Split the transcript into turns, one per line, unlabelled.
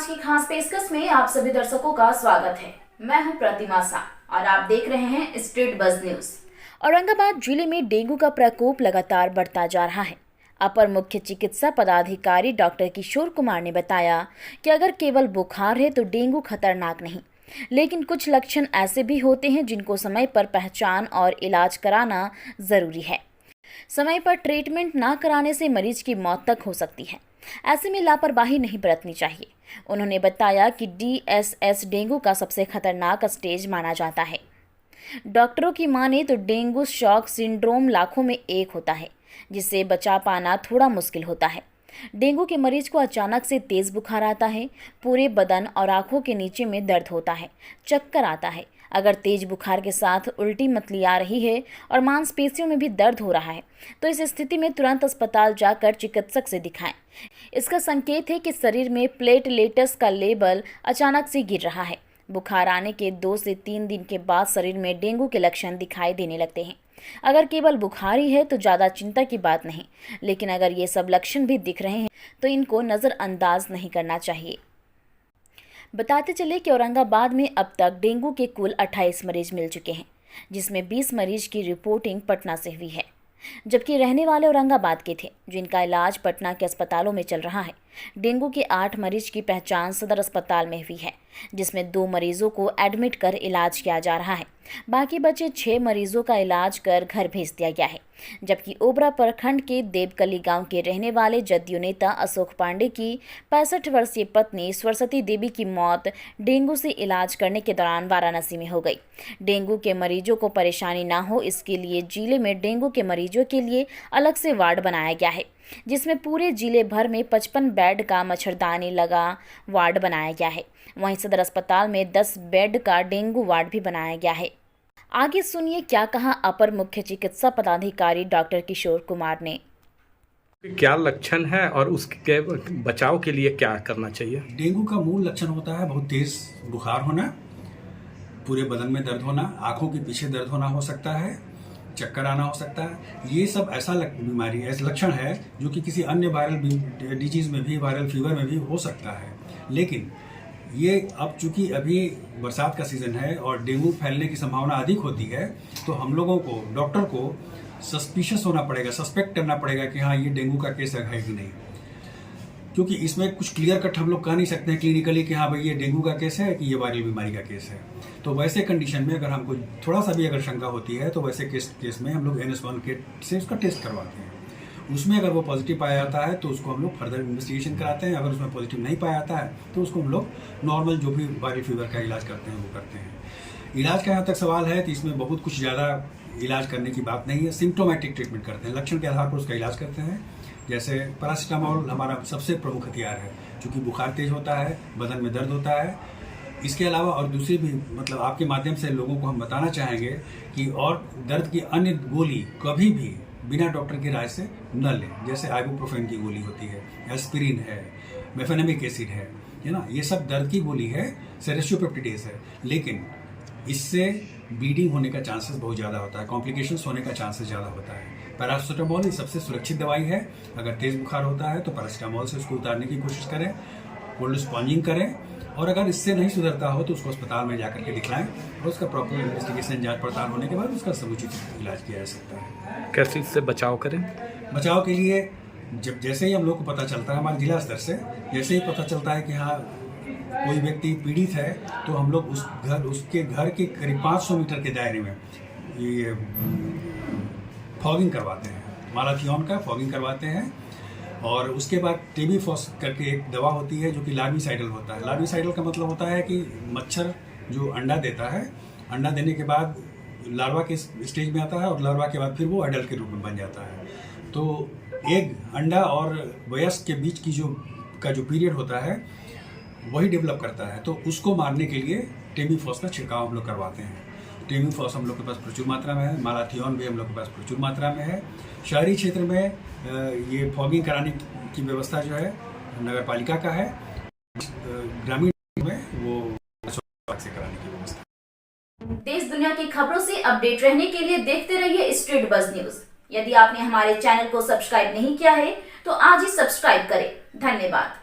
की खास पेशकश में आप सभी दर्शकों का स्वागत है। मैं हूं प्रतिमा शाह और आप देख रहे हैं स्ट्रीट बज़ न्यूज। औरंगाबाद जिले में डेंगू का प्रकोप लगातार बढ़ता जा रहा है। अपर मुख्य चिकित्सा पदाधिकारी डॉक्टर किशोर कुमार ने बताया कि अगर केवल बुखार है तो डेंगू खतरनाक नहीं, लेकिन कुछ लक्षण ऐसे भी होते हैं जिनको समय पर पहचान और इलाज कराना जरूरी है। समय पर ट्रीटमेंट ना कराने से मरीज की मौत तक हो सकती है। ऐसे में लापरवाही नहीं बरतनी चाहिए। उन्होंने बताया कि DSS डेंगू का सबसे खतरनाक स्टेज माना जाता है। डॉक्टरों की माने तो डेंगू शॉक सिंड्रोम लाखों में एक होता है, जिससे बचा पाना थोड़ा मुश्किल होता है। डेंगू के मरीज को अचानक से तेज बुखार आता है, पूरे बदन और आंखों के नीचे में दर्द होता है, चक्कर आता है। अगर तेज बुखार के साथ उल्टी मतली आ रही है और मांसपेशियों में भी दर्द हो रहा है तो इस स्थिति में तुरंत अस्पताल जाकर चिकित्सक से दिखाएं। इसका संकेत है कि शरीर में प्लेटलेट्स का लेवल अचानक से गिर रहा है। बुखार आने के 2 से 3 दिन के बाद शरीर में डेंगू के लक्षण दिखाई देने लगते हैं। अगर केवल बुखार ही है तो ज़्यादा चिंता की बात नहीं, लेकिन अगर ये सब लक्षण भी दिख रहे हैं तो इनको नज़रअंदाज नहीं करना चाहिए। बताते चले कि औरंगाबाद में अब तक डेंगू के कुल 28 मरीज मिल चुके हैं, जिसमें 20 मरीज की रिपोर्टिंग पटना से हुई है, जबकि रहने वाले औरंगाबाद के थे, जिनका इलाज पटना के अस्पतालों में चल रहा है। डेंगू के 8 मरीज की पहचान सदर अस्पताल में हुई है, जिसमें 2 मरीजों को एडमिट कर इलाज किया जा रहा है। बाकी बचे 6 मरीजों का इलाज कर घर भेज दिया गया है। जबकि ओबरा प्रखंड के देवकली गांव के रहने वाले जदयू नेता अशोक पांडे की 65 वर्षीय पत्नी सरस्वती देवी की मौत डेंगू से इलाज करने के दौरान वाराणसी में हो गई। डेंगू के मरीजों को परेशानी ना हो, इसके लिए जिले में डेंगू के मरीजों के लिए अलग से वार्ड बनाया गया है, जिसमें पूरे जिले भर में 55 बेड का मच्छरदानी लगा वार्ड बनाया गया है। वहीं सदर अस्पताल में 10 बेड का डेंगू वार्ड भी बनाया गया है। आगे सुनिए क्या कहा अपर मुख्य चिकित्सा पदाधिकारी डॉक्टर किशोर कुमार ने।
क्या लक्षण है और उसके बचाव के लिए क्या करना चाहिए?
डेंगू का मूल लक्षण होता है बहुत तेज बुखार होना, पूरे बदन में दर्द होना, आंखों के पीछे दर्द होना हो सकता है, चक्कर आना हो सकता है। ये सब ऐसा बीमारी ऐसा लक्षण है जो कि किसी अन्य वायरल डिजीज में भी, वायरल फीवर में भी हो सकता है। लेकिन ये अब चूंकि अभी बरसात का सीजन है और डेंगू फैलने की संभावना अधिक होती है, तो हम लोगों को, डॉक्टर को सस्पिशियस होना पड़ेगा, सस्पेक्ट करना पड़ेगा कि हाँ ये डेंगू का केस है कि नहीं, क्योंकि इसमें कुछ क्लियर कट हम लोग कह नहीं सकते हैं क्लिनिकली कि हाँ भाई ये डेंगू का केस है कि ये वायरल बीमारी का केस है। तो वैसे कंडीशन में अगर हमको थोड़ा सा भी अगर शंका होती है तो वैसे केस में हम लोग NS1 किट से उसका टेस्ट करवाते हैं। उसमें अगर वो पॉजिटिव पाया जाता है तो उसको हम लोग फर्दर इन्वेस्टिगेशन कराते हैं। अगर उसमें पॉजिटिव नहीं पाया जाता है तो उसको हम लोग नॉर्मल जो भी वायरल फीवर का इलाज करते हैं वो करते हैं। इलाज का यहाँ तक सवाल है तो इसमें बहुत कुछ ज़्यादा इलाज करने की बात नहीं है। सिम्टोमेटिक ट्रीटमेंट करते हैं, लक्षण के आधार पर उसका इलाज करते हैं। जैसे पैरासीटामोल हमारा सबसे प्रमुख हथियार है, क्योंकि बुखार तेज होता है, बदन में दर्द होता है। इसके अलावा और दूसरी भी मतलब आपके माध्यम से लोगों को हम बताना चाहेंगे कि और दर्द की अन्य गोली कभी भी बिना डॉक्टर की राय से न लें। जैसे आइबुप्रोफेन की गोली होती है, एस्पिरिन है, मेफेनेमिक एसिड है ना, ये सब दर्द की गोली है, सेरेशियोपेप्टिडेज है। लेकिन इससे ब्लीडिंग होने का चांसेस बहुत ज़्यादा होता है, कॉम्प्लिकेशंस होने का चांसेस ज़्यादा होता है। पैरासीटामोल ही सबसे सुरक्षित दवाई है। अगर तेज बुखार होता है तो पैरासीटामोल से उसको उतारने की कोशिश करें, कोल्ड स्पॉन्जिंग करें, और अगर इससे नहीं सुधरता हो तो उसको अस्पताल में जाकर के दिखलाएं और उसका प्रॉपर इन्वेस्टिगेशन, जांच पड़ताल होने के बाद उसका समुचित इलाज किया जा सकता है।
कैसे इससे बचाव करें?
बचाव के लिए जब जैसे ही हम लोग को पता चलता है, हमारे जिला स्तर से जैसे ही पता चलता है कि हाँ कोई व्यक्ति पीड़ित है, तो हम लोग उसके घर के करीब 500 मीटर के दायरे में ये फॉगिंग करवाते हैं, मालाथियन का फॉगिंग करवाते हैं। और उसके बाद टेबीफॉस करके एक दवा होती है जो कि लार्विसाइडल होता है। लार्विसाइडल का मतलब होता है कि मच्छर जो अंडा देता है, अंडा देने के बाद लार्वा के स्टेज में आता है और लार्वा के बाद फिर वो एडल्ट के रूप में बन जाता है। तो एग, अंडा और वयस्क के बीच की जो पीरियड होता है वही डेवलप करता है। तो उसको मारने के लिए टेबीफॉस का छिड़काव हम लोग करवाते हैं। टेबीफॉस हम लोग के पास प्रचुर मात्रा में है, मालाथियन भी हम लोग के पास प्रचुर मात्रा में है। शहरी क्षेत्र में ये फॉगिंग कराने की व्यवस्था जो है नगर पालिका का है, ग्रामीण में वो से कराने की व्यवस्था।
देश दुनिया की खबरों से अपडेट रहने के लिए देखते रहिए स्ट्रीट बज़ न्यूज। यदि आपने हमारे चैनल को सब्सक्राइब नहीं किया है तो आज ही सब्सक्राइब करें। धन्यवाद।